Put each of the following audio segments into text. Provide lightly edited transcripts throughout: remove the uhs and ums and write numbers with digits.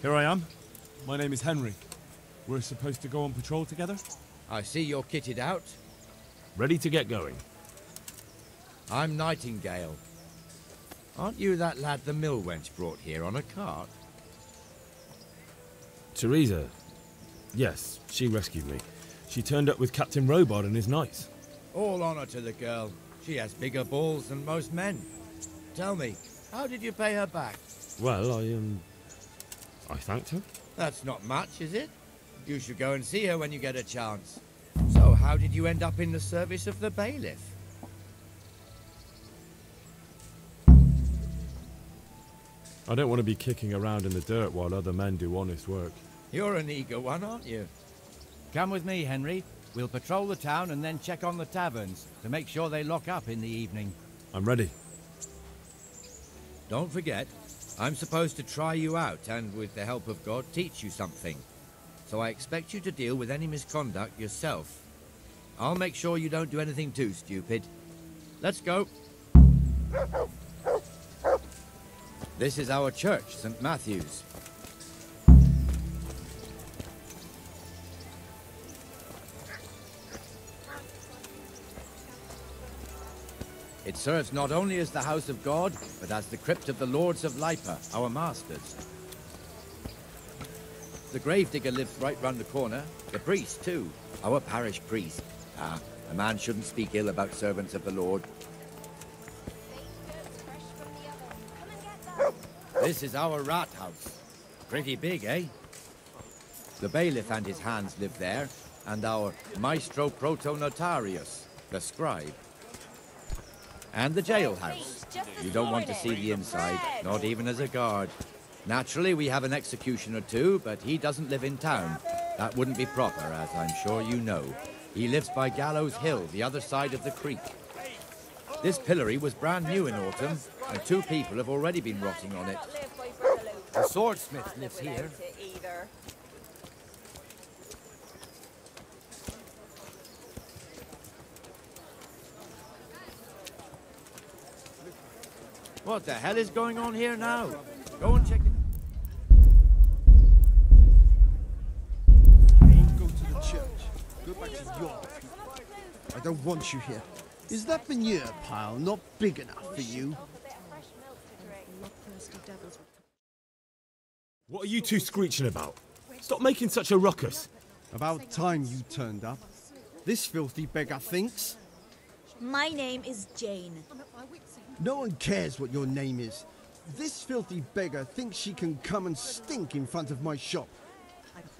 Here I am. My name is Henry. We're supposed to go on patrol together? I see you're kitted out. Ready to get going. I'm Nightingale. Aren't you that lad the mill wench brought here on a cart? Teresa. Yes, she rescued me. She turned up with Captain Robard and his knights. All honor to the girl. She has bigger balls than most men. Tell me, how did you pay her back? Well, I thanked her. That's not much, is it? You should go and see her when you get a chance. So, how did you end up in the service of the bailiff? I don't want to be kicking around in the dirt while other men do honest work. You're an eager one, aren't you? Come with me, Henry. We'll patrol the town and then check on the taverns to make sure they lock up in the evening. I'm ready. Don't forget, I'm supposed to try you out and, with the help of God, teach you something. So I expect you to deal with any misconduct yourself. I'll make sure you don't do anything too stupid. Let's go. This is our church, St. Matthew's. It serves not only as the house of God, but as the crypt of the lords of Lipa, our masters. The gravedigger lives right round the corner. The priest, too. Our parish priest. Ah, a man shouldn't speak ill about servants of the Lord. This is our rat house. Pretty big, eh? The bailiff and his hands live there, and our maestro protonotarius, the scribe. And the jailhouse. You don't want to see the inside, not even as a guard. Naturally, we have an executioner too, but he doesn't live in town. That wouldn't be proper, as I'm sure you know. He lives by Gallows Hill, the other side of the creek. This pillory was brand new in autumn, and 2 people have already been rotting on it. The swordsmith lives here. What the hell is going on here now? Go and check it. Go to the church. Go back to your... I don't want you here. Is that manure pile not big enough for you? What are you two screeching about? Stop making such a ruckus. About time you turned up. This filthy beggar thinks. My name is Jane. No one cares what your name is. This filthy beggar thinks she can come and stink in front of my shop.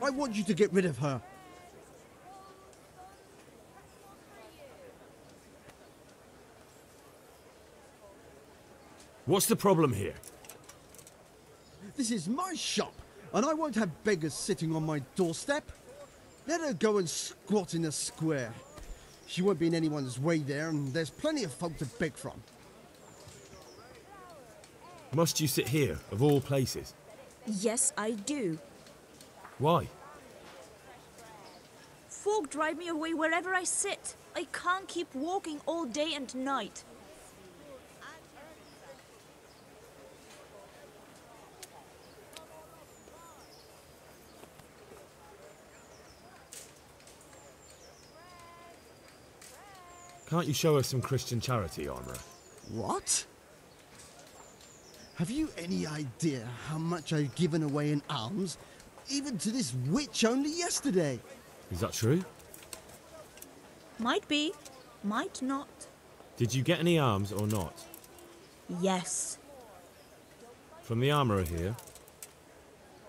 I want you to get rid of her. What's the problem here? This is my shop, and I won't have beggars sitting on my doorstep. Let her go and squat in a square. She won't be in anyone's way there, and there's plenty of folk to beg from. Must you sit here, of all places? Yes, I do. Why? Folk drive me away wherever I sit. I can't keep walking all day and night. Can't you show us some Christian charity, Armourer? What? Have you any idea how much I've given away in alms, even to this witch only yesterday? Is that true? Might be, might not. Did you get any alms or not? Yes. From the Armourer here?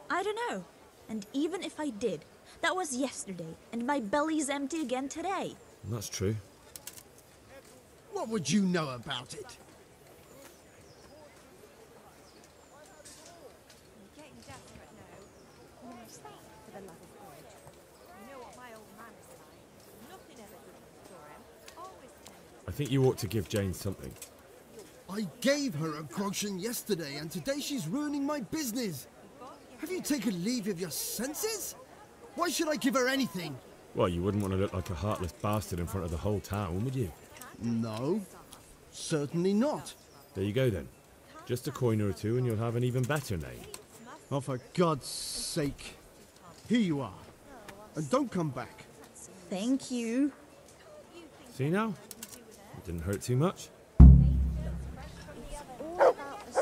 I don't know. And even if I did, that was yesterday, and my belly's empty again today. That's true. What would you know about it? I think you ought to give Jane something. I gave her a groschen yesterday, and today she's ruining my business. Have you taken leave of your senses? Why should I give her anything? Well, you wouldn't want to look like a heartless bastard in front of the whole town, would you? No, certainly not. There you go then. Just a coin or two and you'll have an even better name. Oh, for God's sake. Here you are. And don't come back. Thank you. See now? It didn't hurt too much.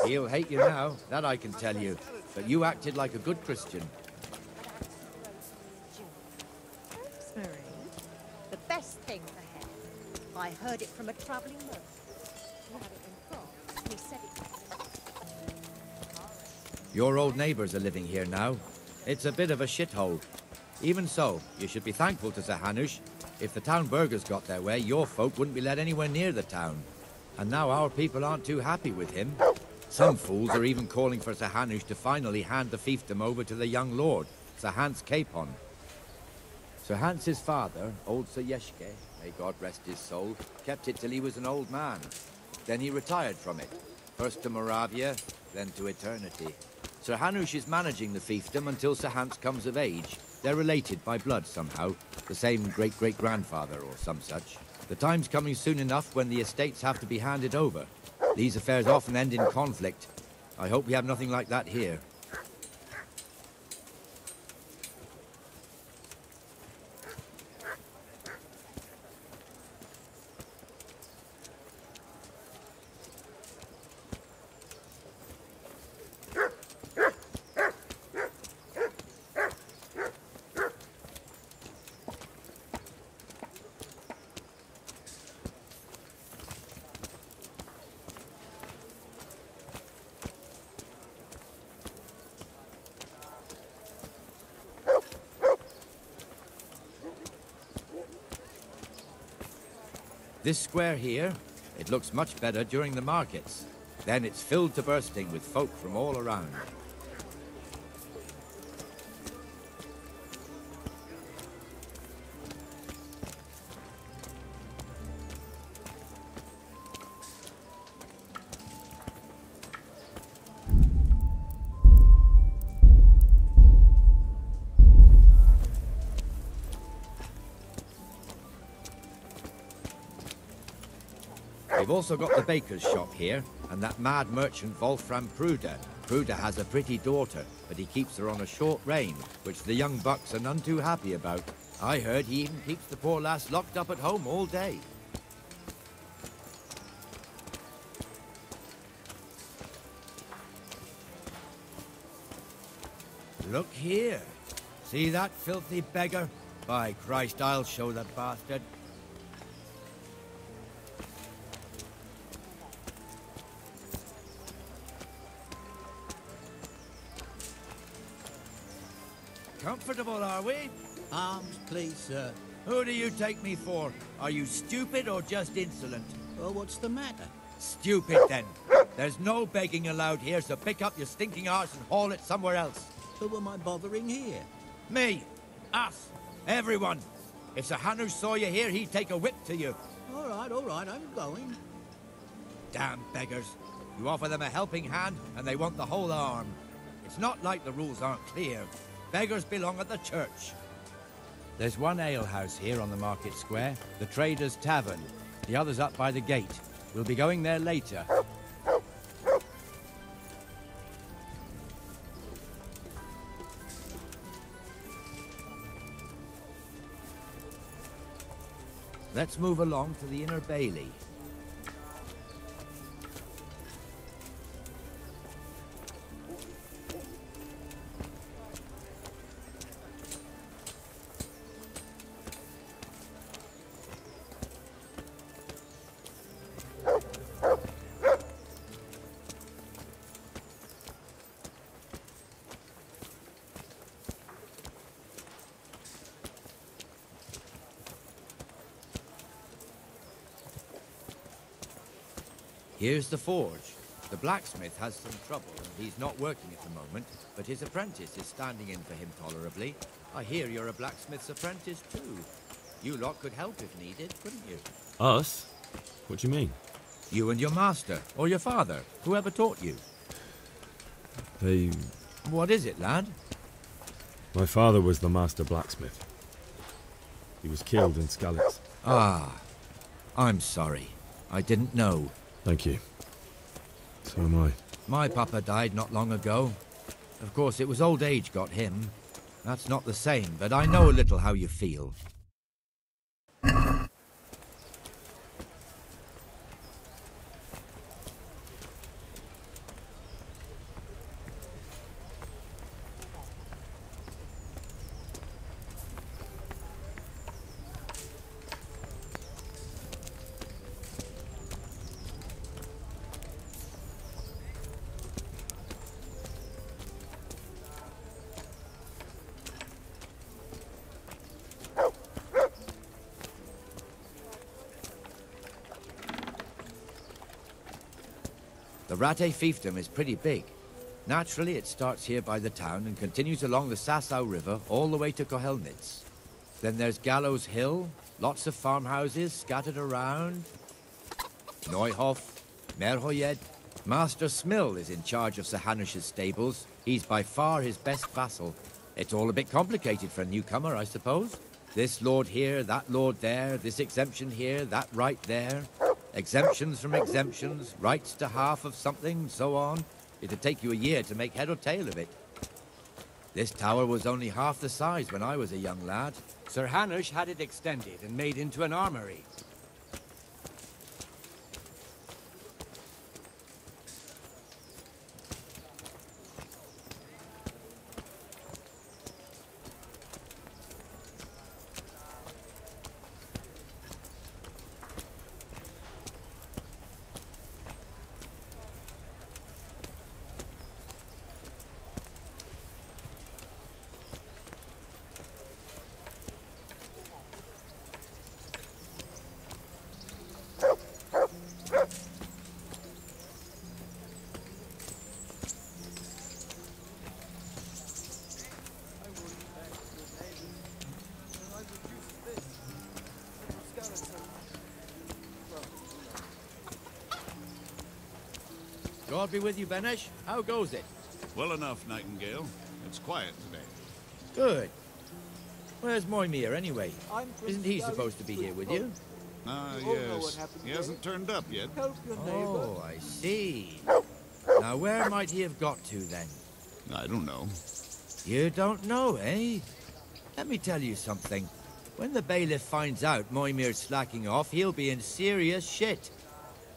He'll hate you now, that I can tell you. But you acted like a good Christian. Rosemary, the best thing for hair. I heard it from a travelling nurse. He had it in France, and he said it. Your old neighbours are living here now. It's a bit of a shithole. Even so, you should be thankful to Sir Hanush. If the town burghers got their way, your folk wouldn't be let anywhere near the town. And now our people aren't too happy with him. Some fools are even calling for Sir Hanush to finally hand the fiefdom over to the young lord, Sir Hans Capon. Sir Hans's father, old Sir Yeshke, may God rest his soul, kept it till he was an old man. Then he retired from it, first to Moravia, then to eternity. Sir Hanush is managing the fiefdom until Sir Hans comes of age. They're related by blood somehow, the same great-great-grandfather or some such. The time's coming soon enough when the estates have to be handed over. These affairs often end in conflict. I hope we have nothing like that here. This square here, it looks much better during the markets. Then it's filled to bursting with folk from all around. We've also got the baker's shop here, and that mad merchant Wolfram Pruder. Pruder has a pretty daughter, but he keeps her on a short rein, which the young bucks are none too happy about. I heard he even keeps the poor lass locked up at home all day. Look here. See that filthy beggar? By Christ, I'll show that bastard. Comfortable, are we? Arms, please, sir. Who do you take me for? Are you stupid or just insolent? Well, what's the matter? Stupid, then. There's no begging allowed here, so pick up your stinking arse and haul it somewhere else. Who am I bothering here? Me. Us. Everyone. If Sir Hanush saw you here, he'd take a whip to you. All right, I'm going. Damn beggars. You offer them a helping hand, and they want the whole arm. It's not like the rules aren't clear. Beggars belong at the church. There's one alehouse here on the market square, the Trader's Tavern. The other's up by the gate. We'll be going there later. Let's move along to the Inner Bailey. Here's the forge. The blacksmith has some trouble, and he's not working at the moment, but his apprentice is standing in for him tolerably. I hear you're a blacksmith's apprentice, too. You lot could help if needed, couldn't you? Us? What do you mean? You and your master, or your father, whoever taught you. They... What is it, lad? My father was the master blacksmith. He was killed in Skalitz. Ah, I'm sorry. I didn't know. Thank you. So am I. My papa died not long ago. Of course, it was old age got him. That's not the same, but I know a little how you feel. The Rattay fiefdom is pretty big. Naturally, it starts here by the town and continues along the Sasau River all the way to Kohelnitz. Then there's Gallows Hill, lots of farmhouses scattered around. Neuhof, Merhoyed. Master Smill is in charge of Sir Hanush's stables. He's by far his best vassal. It's all a bit complicated for a newcomer, I suppose. This lord here, that lord there, this exemption here, that right there. Exemptions from exemptions, rights to half of something, so on. It'd take you a year to make head or tail of it. This tower was only half the size when I was a young lad. Sir Hanush had it extended and made into an armory. God be with you, Benesh. How goes it? Well enough, Nightingale. It's quiet today. Good. Where's Moimir, anyway? Isn't he supposed to be here with you? Yes. He hasn't turned up yet. Oh, I see. Now, where might he have got to, then? I don't know. You don't know, eh? Let me tell you something. When the bailiff finds out Moimir's slacking off, he'll be in serious shit.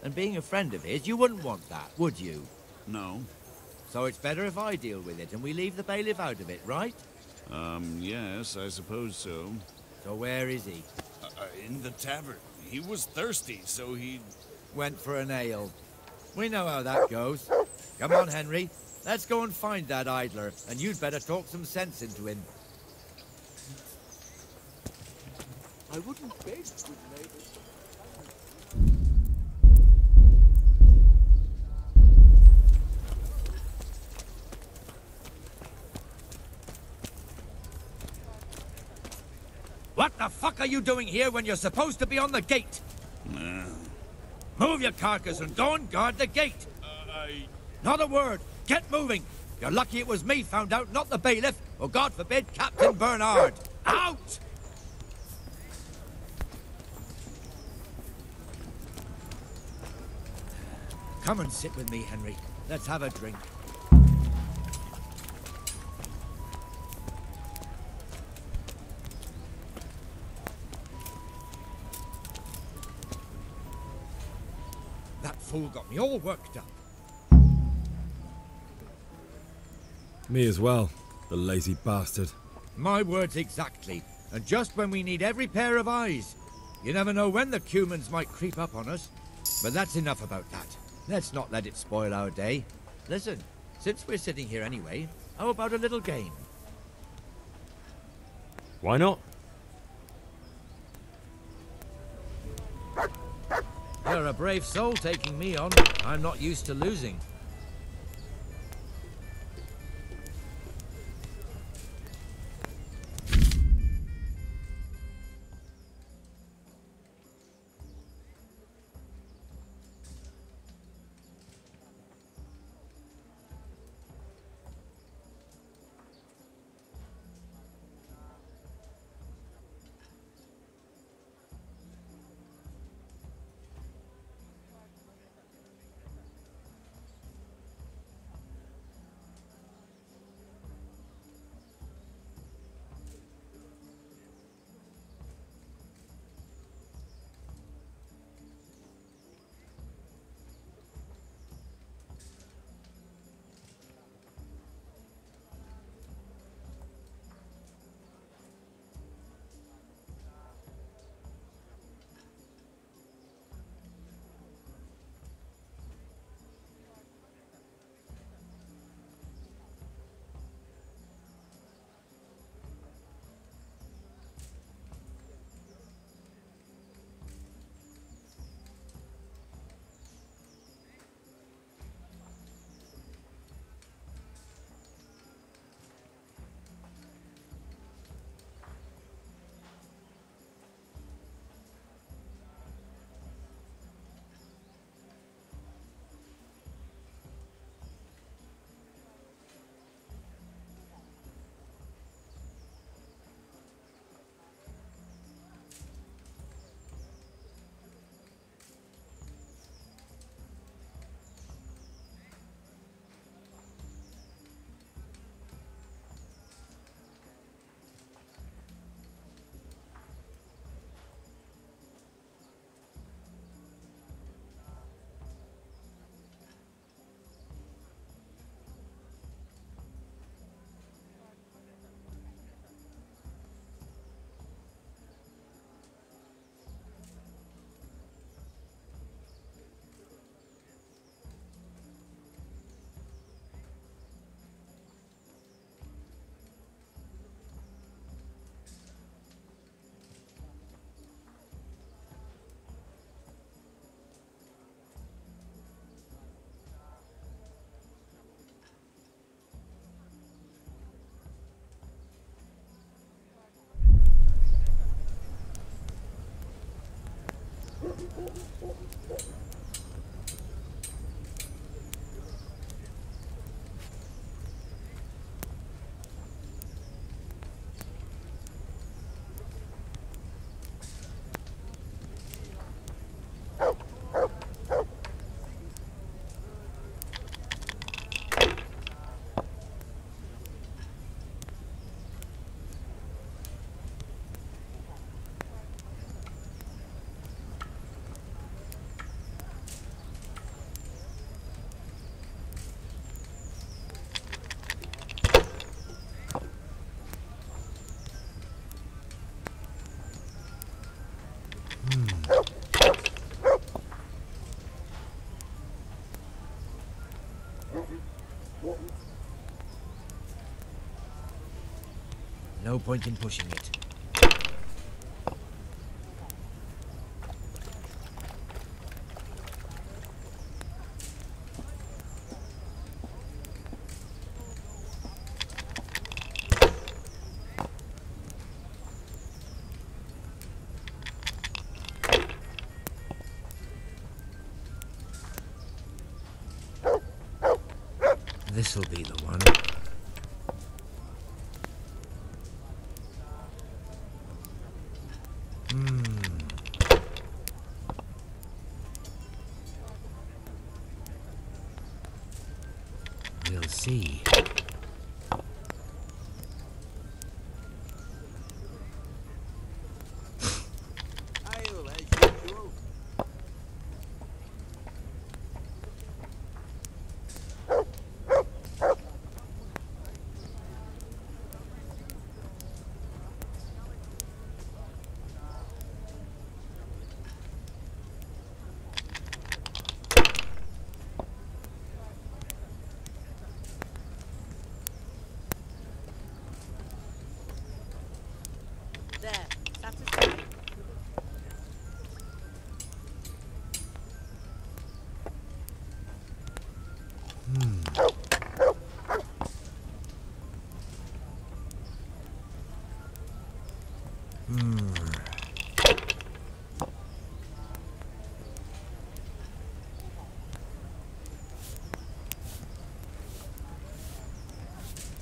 And being a friend of his, you wouldn't want that, would you? No. So it's better if I deal with it and we leave the bailiff out of it, right? Yes, I suppose so. So where is he? In the tavern. He was thirsty, so he... Went for an ale. We know how that goes. Come on, Henry. Let's go and find that idler, and you'd better talk some sense into him. I wouldn't beg, good neighbors. What the fuck are you doing here when you're supposed to be on the gate? Move your carcass and go and guard the gate. Not a word. Get moving. You're lucky it was me found out, not the bailiff, or God forbid, Captain Bernard. Out! Come and sit with me, Henry. Let's have a drink. That fool got me all worked up. Me as well, the lazy bastard. My words exactly. And just when we need every pair of eyes. You never know when the Cumans might creep up on us. But that's enough about that. Let's not let it spoil our day. Listen, since we're sitting here anyway, how about a little game? Why not? You're a brave soul taking me on. I'm not used to losing. No point in pushing it. This'll be the one. We'll see. There, satisfied?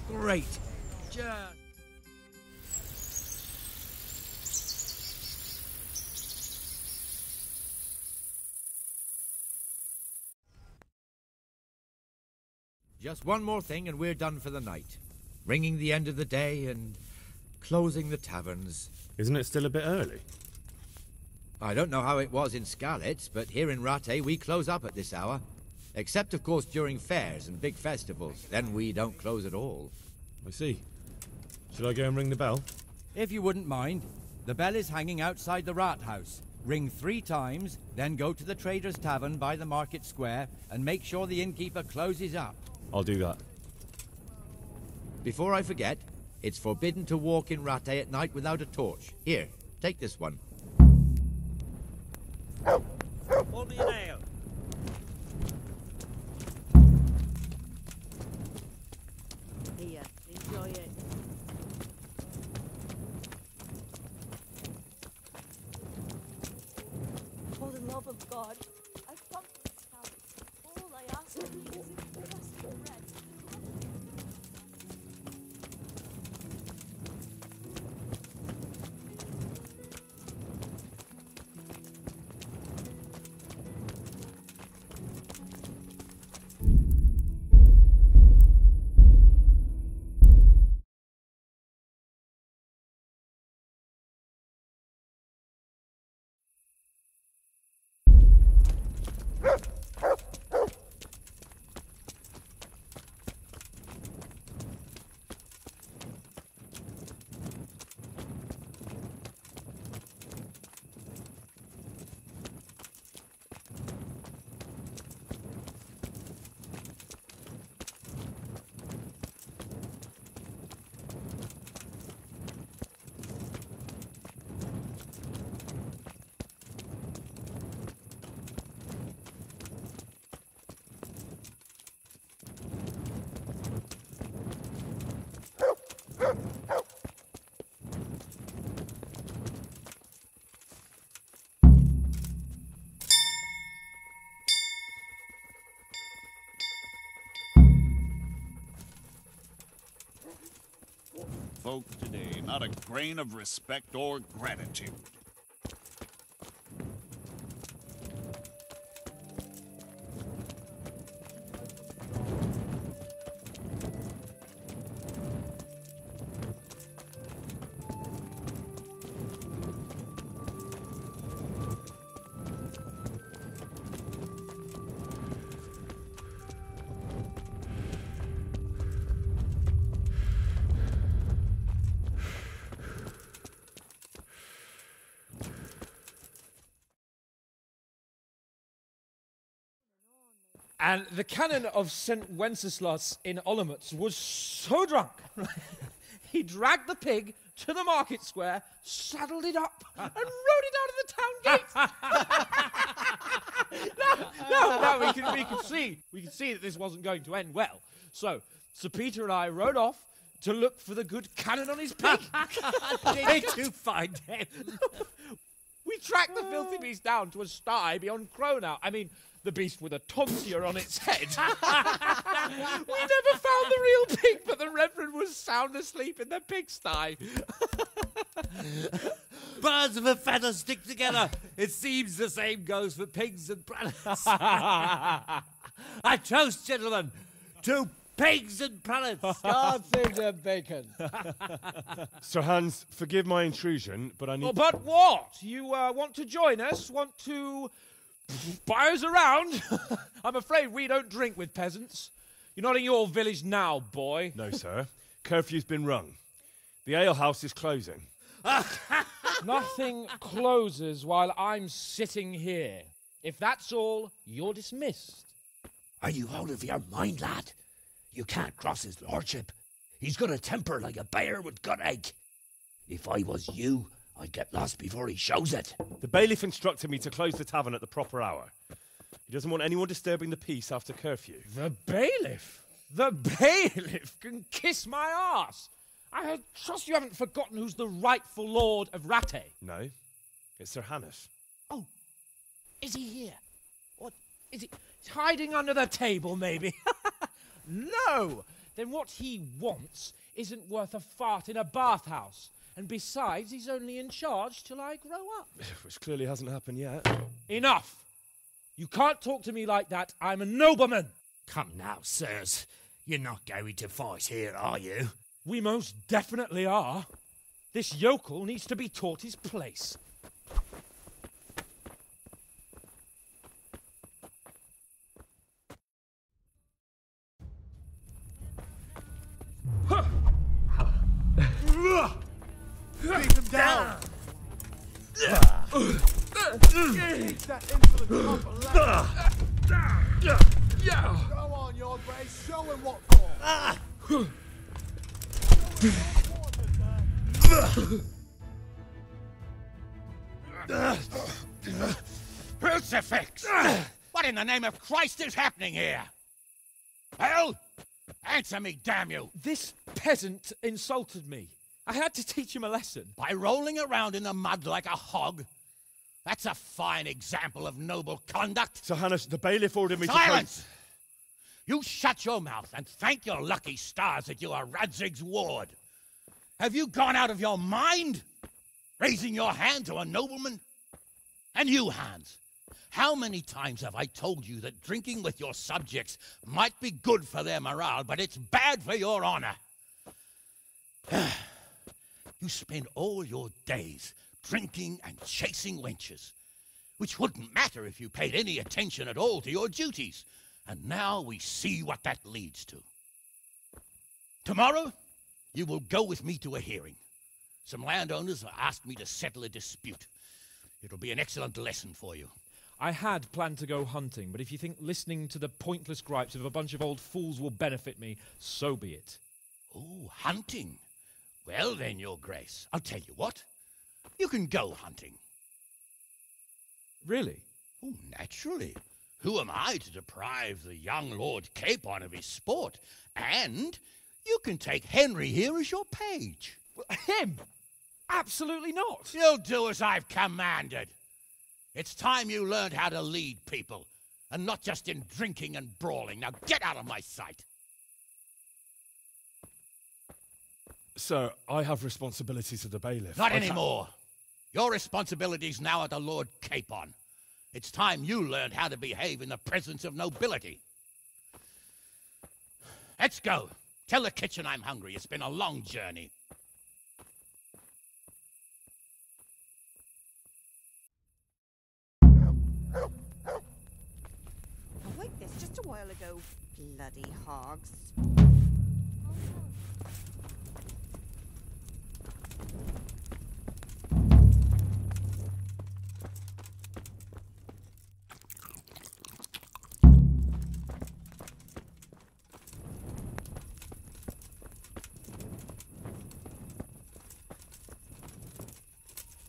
Great. Just one more thing and we're done for the night. Ringing the end of the day and closing the taverns. Isn't it still a bit early? I don't know how it was in Skalitz, but here in Rattay we close up at this hour. Except, of course, during fairs and big festivals. Then we don't close at all. I see. Should I go and ring the bell? If you wouldn't mind, the bell is hanging outside the rat house. Ring 3 times, then go to the Trader's Tavern by the market square and make sure the innkeeper closes up. I'll do that. Before I forget, it's forbidden to walk in Rattay at night without a torch. Here, take this one. Hold me an ale. Here, enjoy it. For the love of God, I've come to this house. All I ask of you is a crust of bread. folk today. Not a grain of respect or gratitude. And the canon of St. Wenceslas in Olomouc was so drunk, he dragged the pig to the market square, saddled it up, and rode it out of the town gate. No, we could see that this wasn't going to end well. So Sir Peter and I rode off to look for the good canon on his pig. Did you find him? We tracked the filthy beast down to a sty beyond Cronau. I mean, the beast with a tonsure on its head. We never found the real pig, but the Reverend was sound asleep in the pigsty. Birds of a feather stick together. It seems the same goes for pigs and prelates. I toast, gentlemen, to pigs and prelates. God save the bacon. Sir Hans, forgive my intrusion, but I need... Oh, but what? You want to join us? Want to buy us around? I'm afraid we don't drink with peasants. You're not in your village now, boy. No, sir. Curfew's been rung. The alehouse is closing. Nothing closes while I'm sitting here. If that's all, you're dismissed. Are you out of your mind, lad? You can't cross his lordship. He's got a temper like a bear with gut ache. If I was you, I'd get lost before he shows it. The bailiff instructed me to close the tavern at the proper hour. He doesn't want anyone disturbing the peace after curfew. The bailiff? The bailiff can kiss my arse. I trust you haven't forgotten who's the rightful lord of Rattay. No, it's Sir Hannes. Oh, is he here? What, is he hiding under the table, maybe? No! Then what he wants isn't worth a fart in a bathhouse. And besides, he's only in charge till I grow up. Which clearly hasn't happened yet. Enough! You can't talk to me like that. I'm a nobleman. Come now, sirs. You're not going to fight here, are you? We most definitely are. This yokel needs to be taught his place. Beat him down! That insolent Go on, your grace, show him what for! Crucifix! What in the name of Christ is happening here? Well, answer me, damn you! This peasant insulted me. I had to teach him a lesson. By rolling around in the mud like a hog? That's a fine example of noble conduct. Sir Hannes, the bailiff ordered me to... Silence! You shut your mouth and thank your lucky stars that you are Radzig's ward. Have you gone out of your mind? Raising your hand to a nobleman? And you, Hans, how many times have I told you that drinking with your subjects might be good for their morale, but it's bad for your honor? You spend all your days drinking and chasing wenches, which wouldn't matter if you paid any attention at all to your duties. And now we see what that leads to. Tomorrow, you will go with me to a hearing. Some landowners have asked me to settle a dispute. It'll be an excellent lesson for you. I had planned to go hunting, but if you think listening to the pointless gripes of a bunch of old fools will benefit me, so be it. Oh, hunting. Well then, your grace, I'll tell you what. You can go hunting. Really? Oh, naturally. Who am I to deprive the young Lord Capon of his sport? And you can take Henry here as your page. Him? Absolutely not. You'll do as I've commanded. It's time you learned how to lead people, and not just in drinking and brawling. Now get out of my sight. Sir, I have responsibilities to the bailiff. Not anymore. Your responsibilities now are the Lord Capon. It's time you learned how to behave in the presence of nobility. Let's go. Tell the kitchen I'm hungry. It's been a long journey. I waked this just a while ago. Bloody hogs.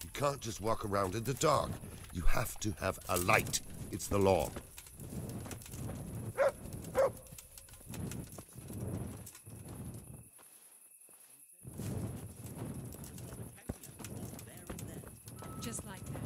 You can't just walk around in the dark. You have to have a light. It's the law. Just like that.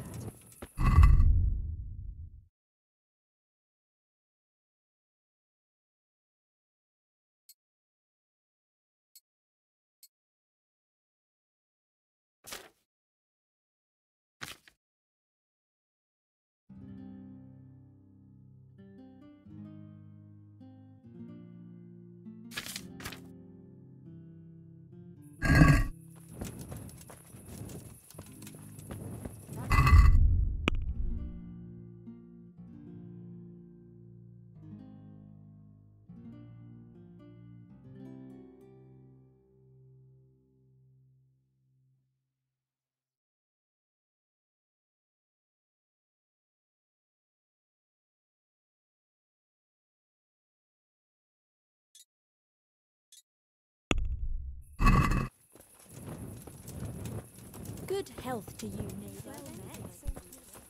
Good health to you, neighbor.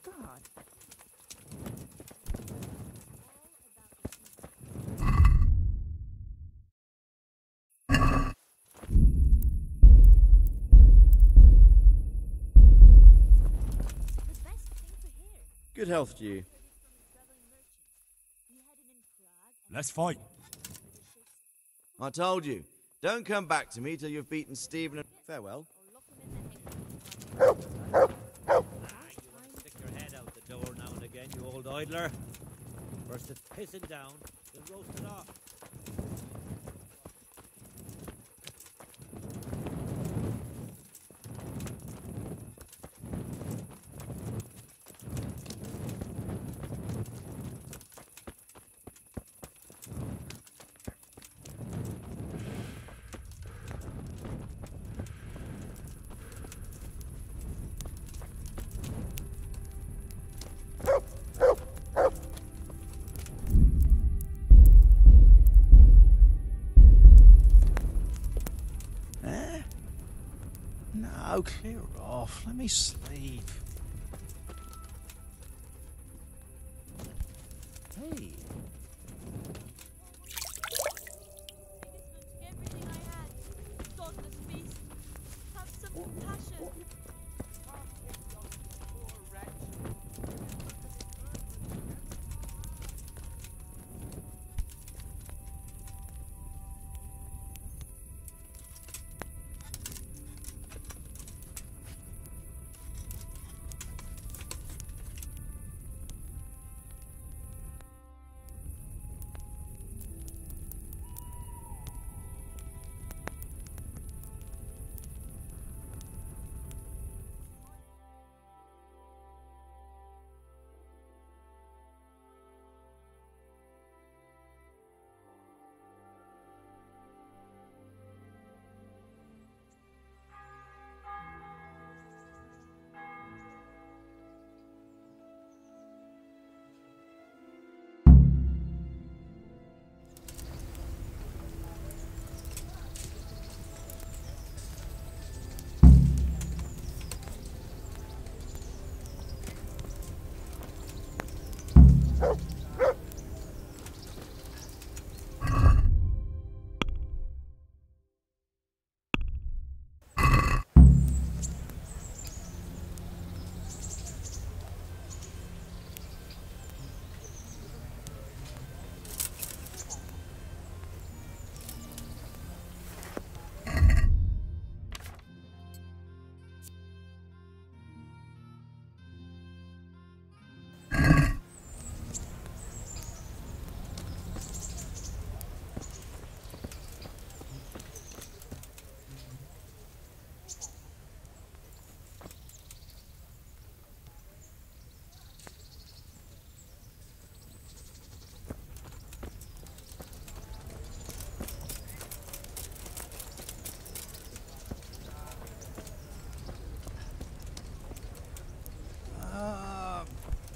God. Good health to you. Let's fight. I told you, don't come back to me till you've beaten Stephen and... Farewell. You stick your head out the door now and again, you old idler. First it's pissing down, then roasting off. No, clear off. Let me sleep. Hey. Everything I had. Godless beast. Have some compassion.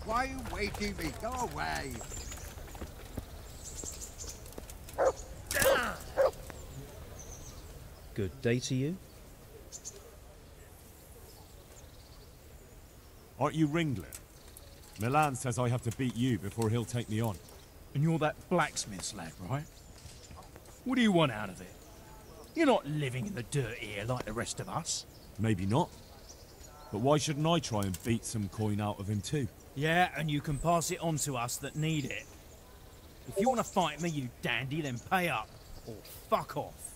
Why are you waiting me? Go away! Good day to you. Aren't you Ringler? Milan says I have to beat you before he'll take me on. And you're that blacksmith's lad, right? What do you want out of it? You're not living in the dirt here like the rest of us. Maybe not. But why shouldn't I try and beat some coin out of him too? Yeah, and you can pass it on to us that need it. If you want to fight me, you dandy, then pay up. Or fuck off.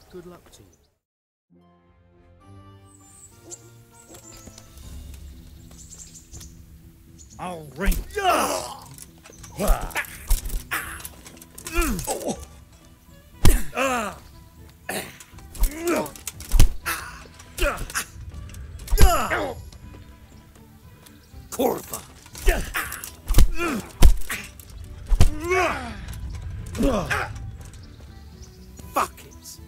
Good luck to you. I'll ring. Corva. Fuck it.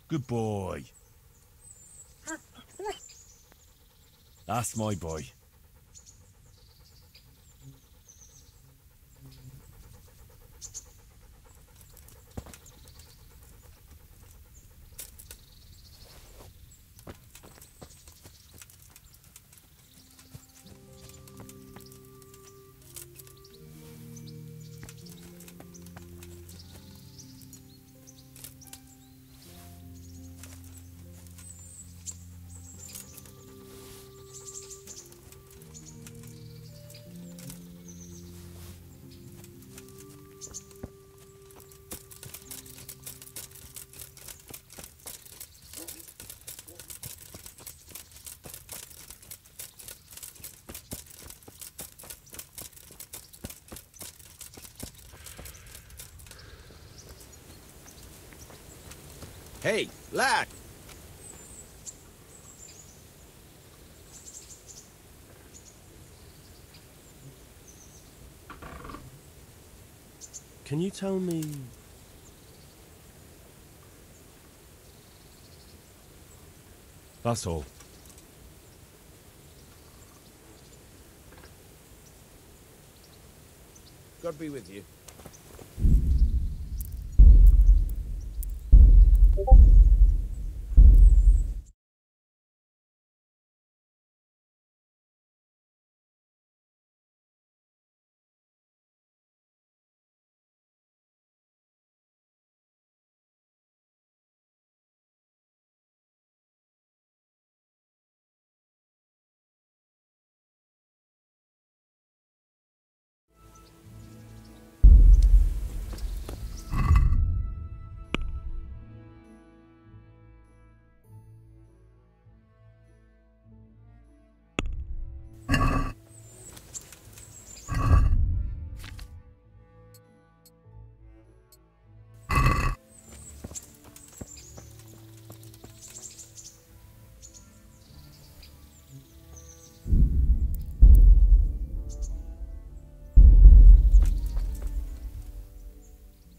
Good boy. That's my boy. Hey, lad! Can you tell me... That's all. God be with you.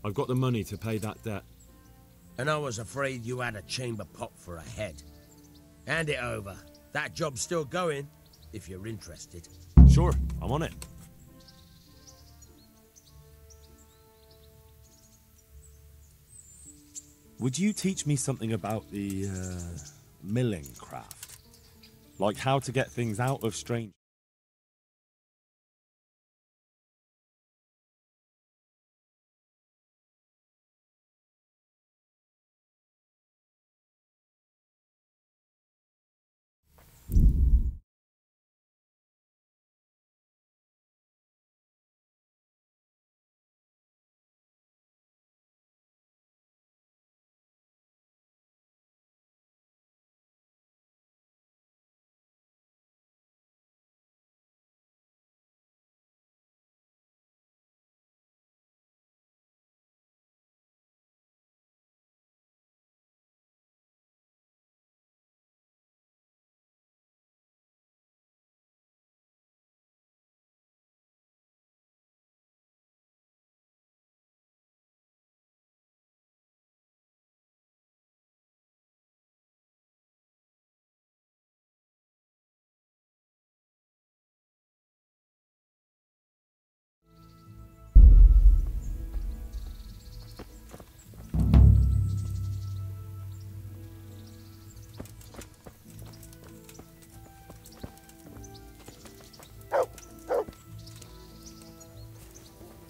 I've got the money to pay that debt. And I was afraid you had a chamber pot for a head. Hand it over. That job's still going, if you're interested. Sure, I'm on it. Would you teach me something about the, milling craft? Like how to get things out of strange...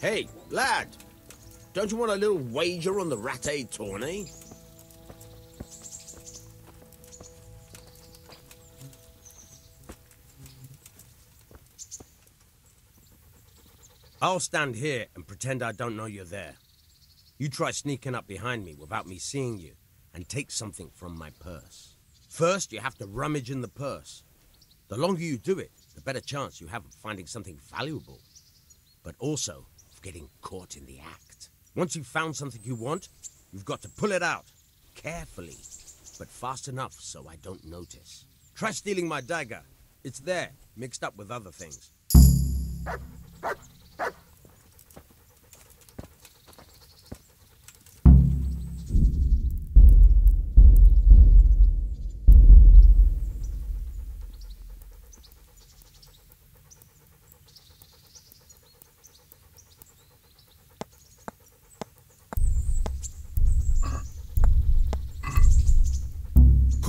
Hey, lad! Don't you want a little wager on the ratte tourney? I'll stand here and pretend I don't know you're there. You try sneaking up behind me without me seeing you, and take something from my purse. First, you have to rummage in the purse. The longer you do it, the better chance you have of finding something valuable. But also, of getting caught in the act. Once you've found something you want, you've got to pull it out. Carefully, but fast enough so I don't notice. Try stealing my dagger. It's there, mixed up with other things.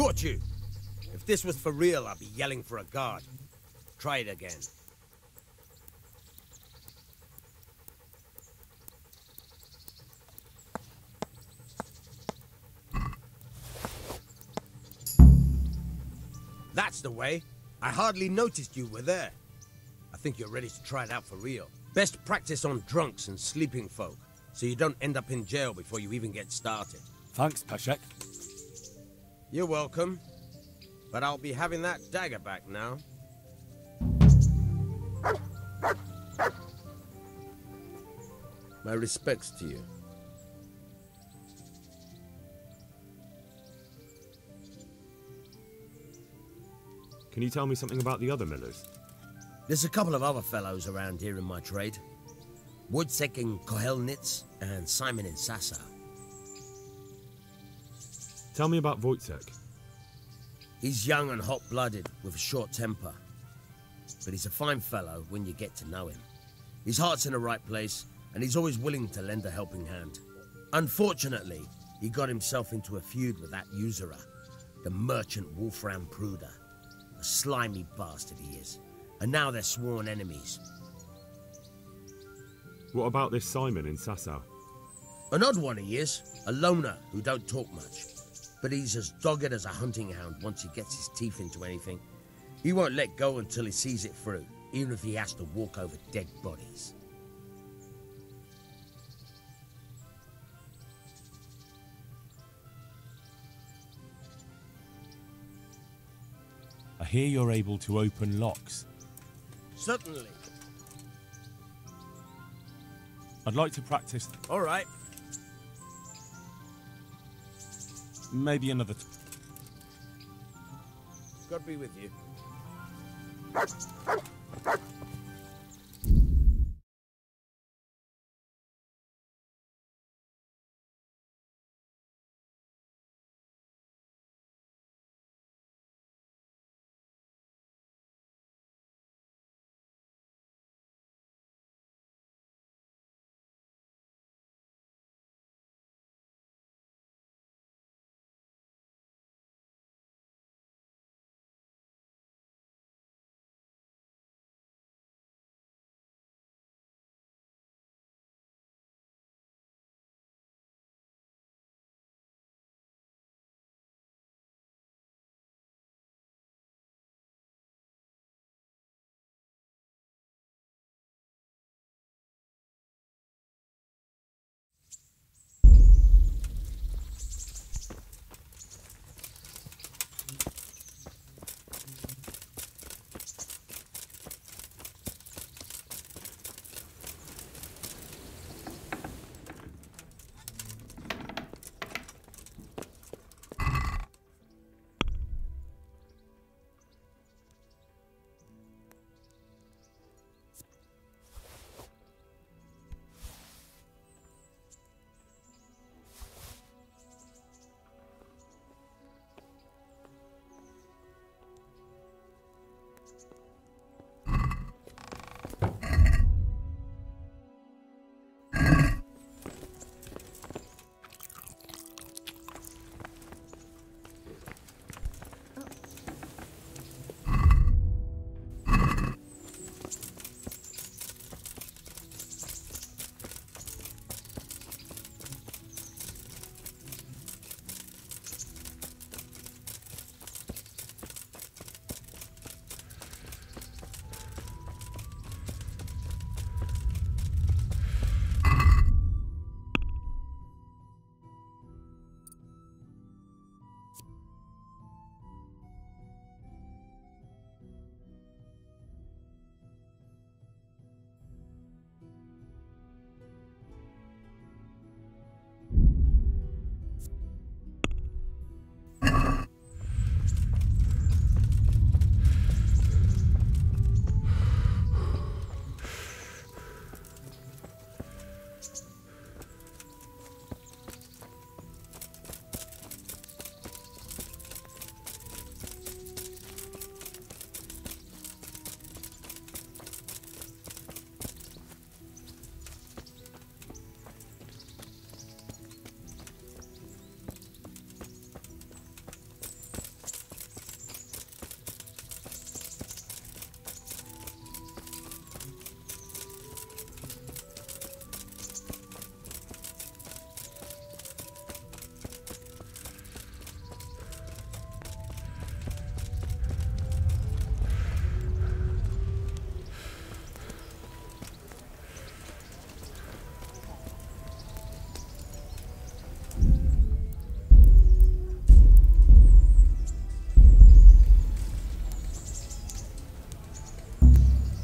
caught you! If this was for real, I'd be yelling for a guard. Try it again. That's the way. I hardly noticed you were there. I think you're ready to try it out for real. Best practice on drunks and sleeping folk, so you don't end up in jail before you even get started. Thanks, Peshek. You're welcome. But I'll be having that dagger back now. My respects to you. Can you tell me something about the other millers? There's a couple of other fellows around here in my trade. Wojciech in Kohelnitz and Simon in Sassa. Tell me about Wojciech. He's young and hot-blooded, with a short temper. But he's a fine fellow when you get to know him. His heart's in the right place, and he's always willing to lend a helping hand. Unfortunately, he got himself into a feud with that usurer, the merchant Wolfram Pruder. A slimy bastard he is. And now they're sworn enemies. What about this Simon in Sasau? An odd one he is. A loner who don't talk much. But he's as dogged as a hunting hound once he gets his teeth into anything. He won't let go until he sees it through, even if he has to walk over dead bodies. I hear you're able to open locks. Certainly. I'd like to practice. All right. Maybe another God be with you.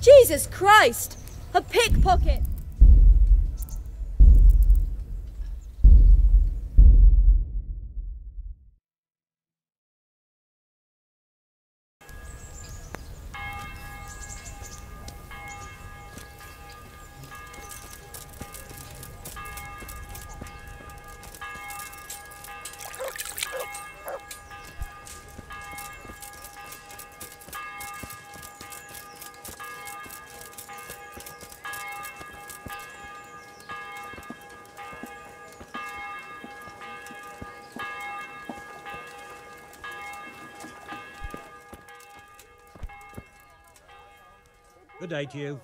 Jesus Christ! A pickpocket! Good day to you.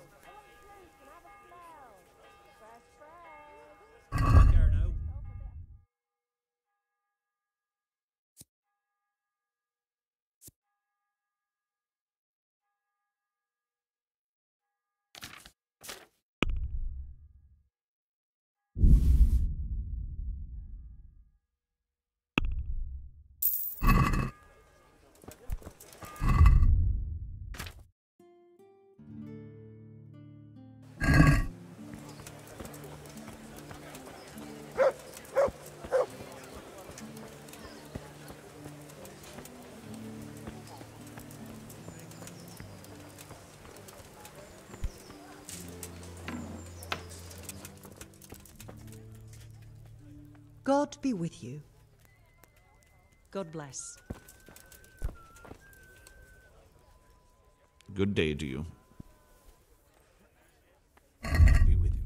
God be with you. God bless. Good day to you. Be with you.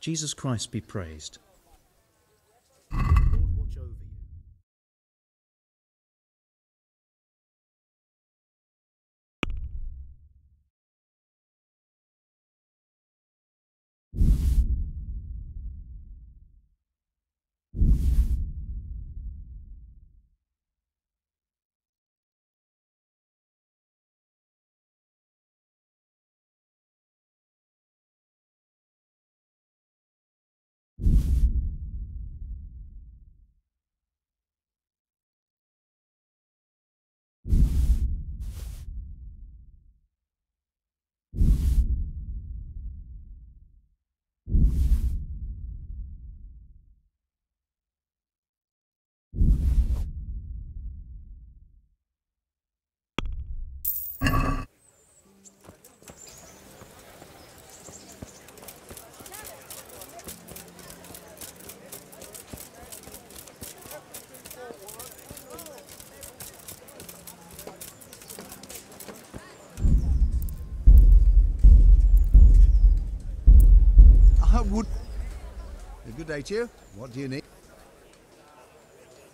Jesus Christ be praised. Lord watch over you. I would. A good day to you. What do you need?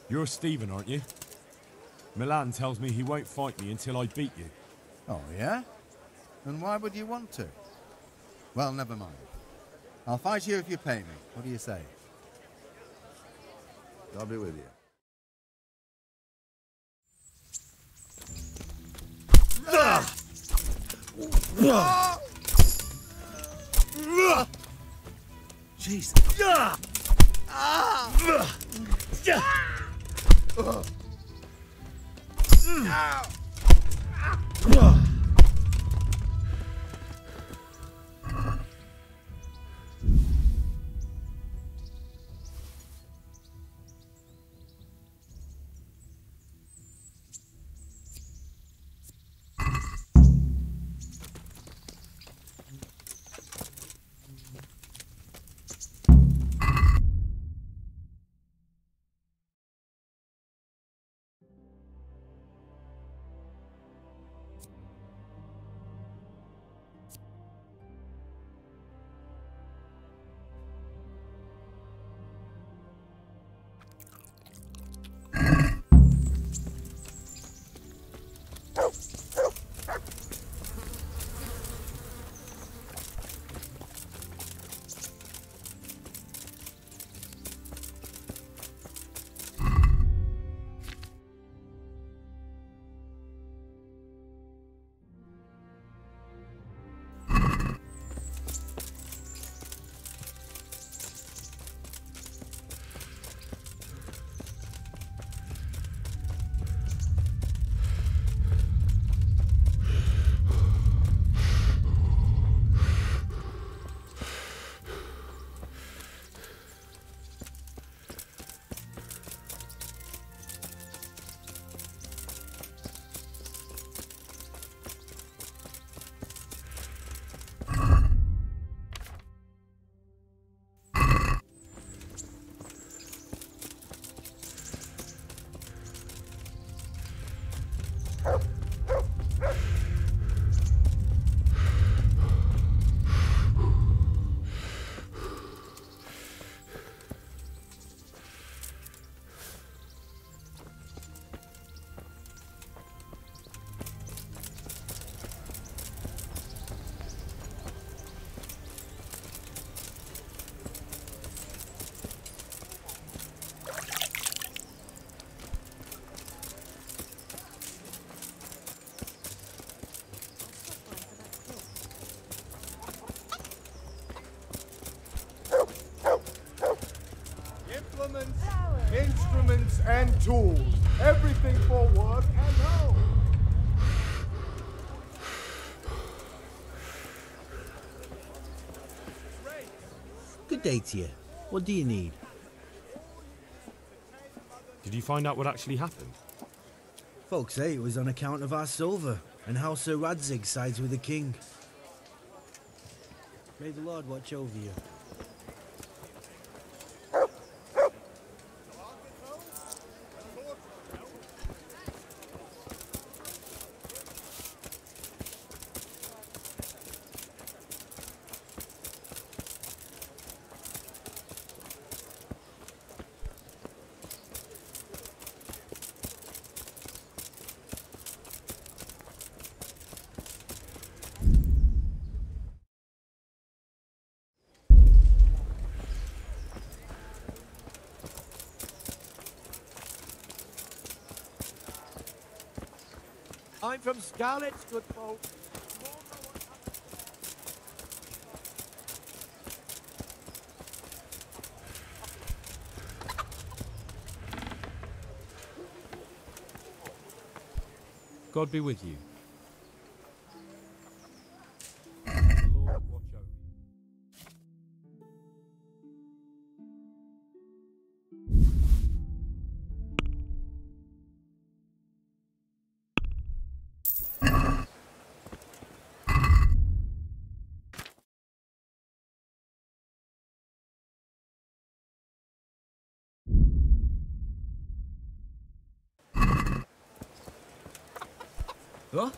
You're Stephen, aren't you? Milan tells me he won't fight me until I beat you. Oh, yeah? And why would you want to? Well, never mind. I'll fight you if you pay me. What do you say? God be with you. Jesus. Implements, instruments, and tools. Everything for work and home. Good day to you. What do you need? Did you find out what actually happened? Folks say it was on account of our silver and how Sir Radzig sides with the king. May the Lord watch over you. I'm from Scarlet's, good folk. God be with you. Huh?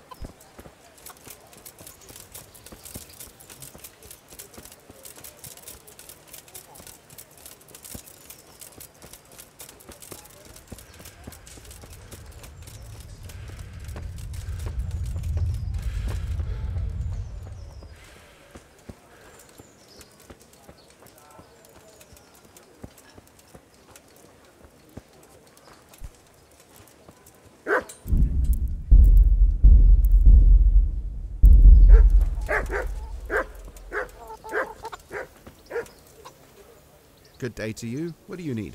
Good day to you. What do you need?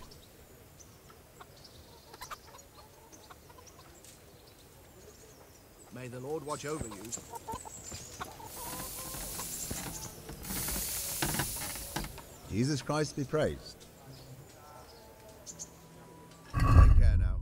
May the Lord watch over you. Jesus Christ be praised. Take care now.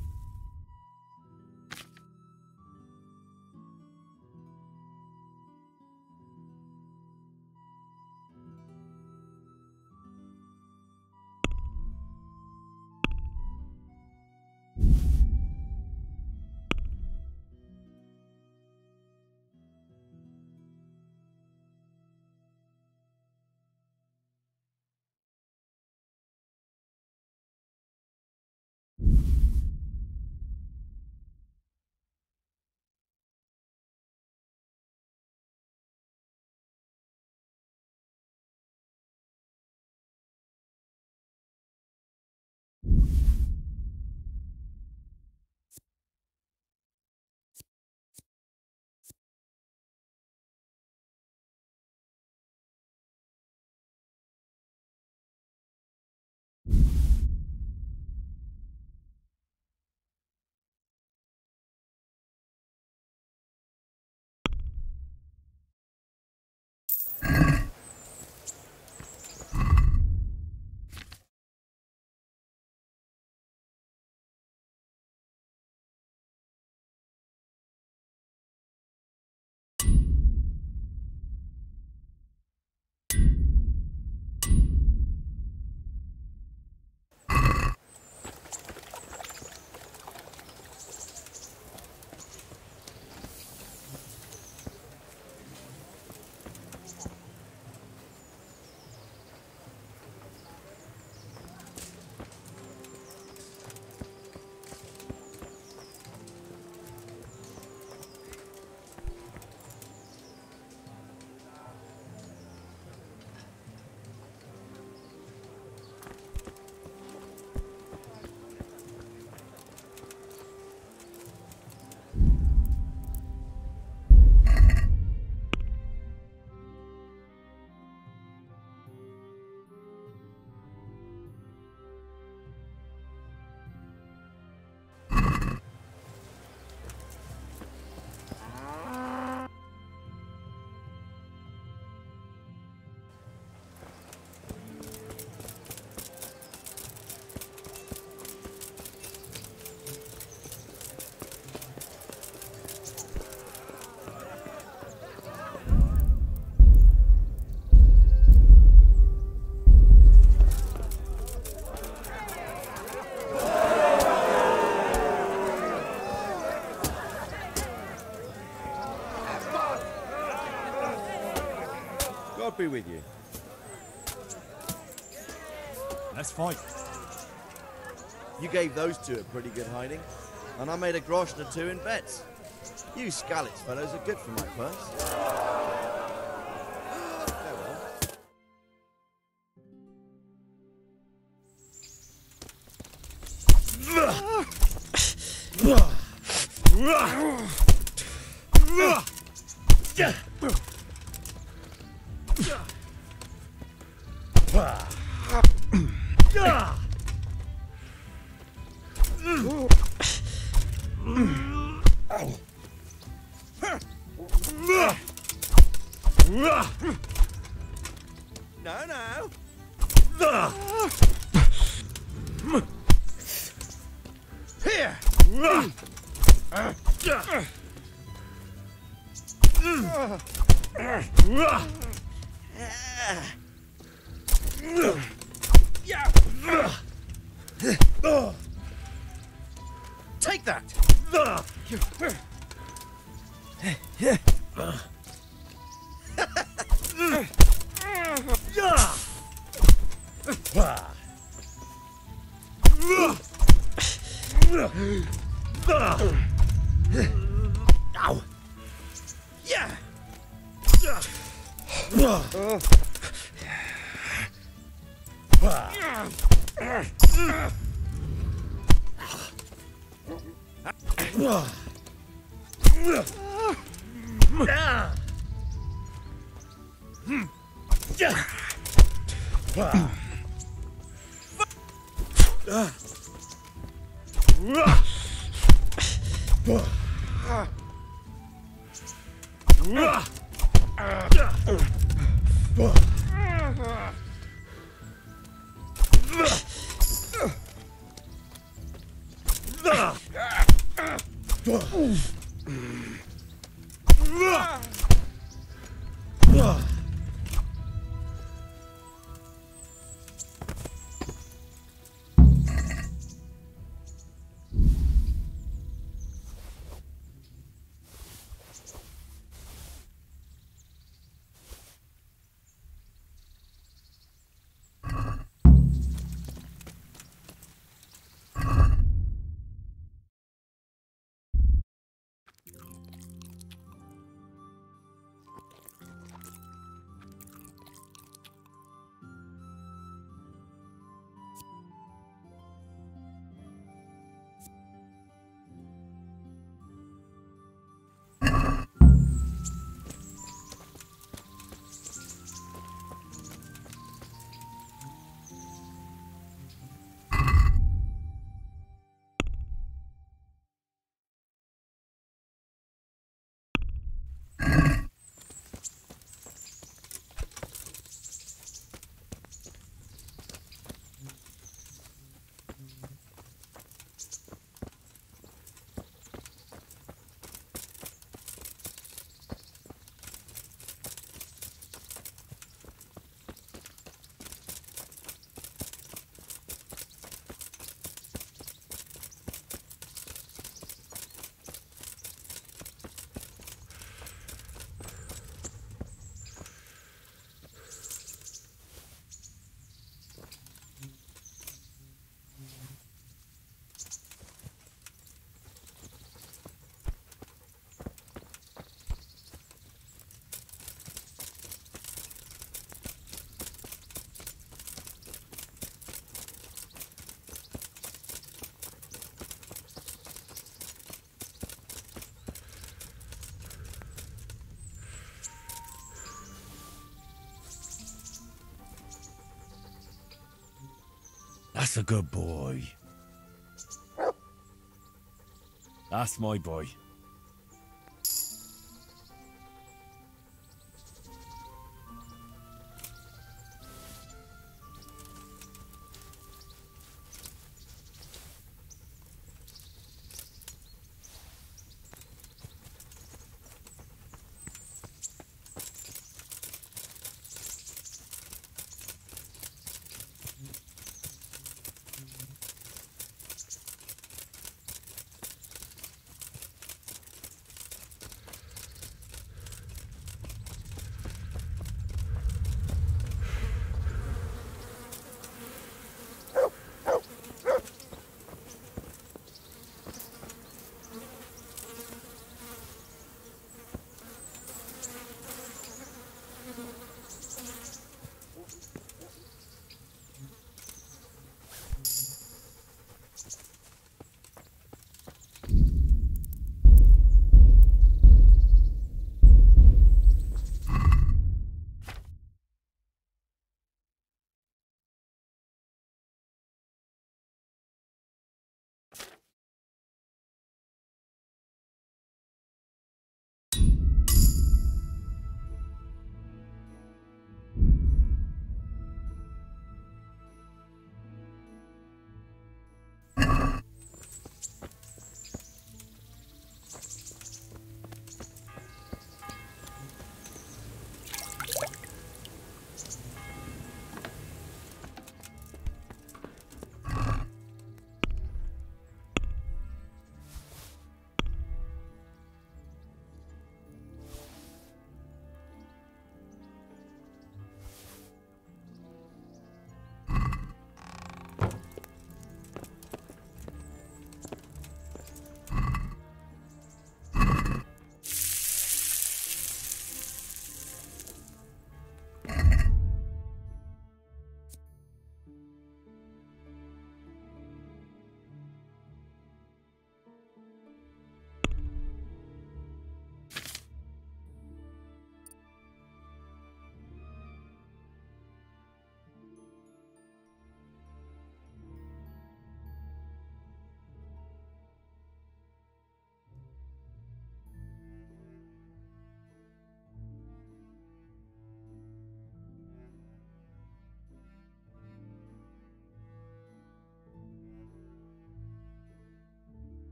God be with you. Let's fight. You gave those two a pretty good hiding, and I made a grosh or two in bets. You Scalitz fellows are good for my purse. Here! Take that! Ow! Yeah! That's a good boy. That's my boy.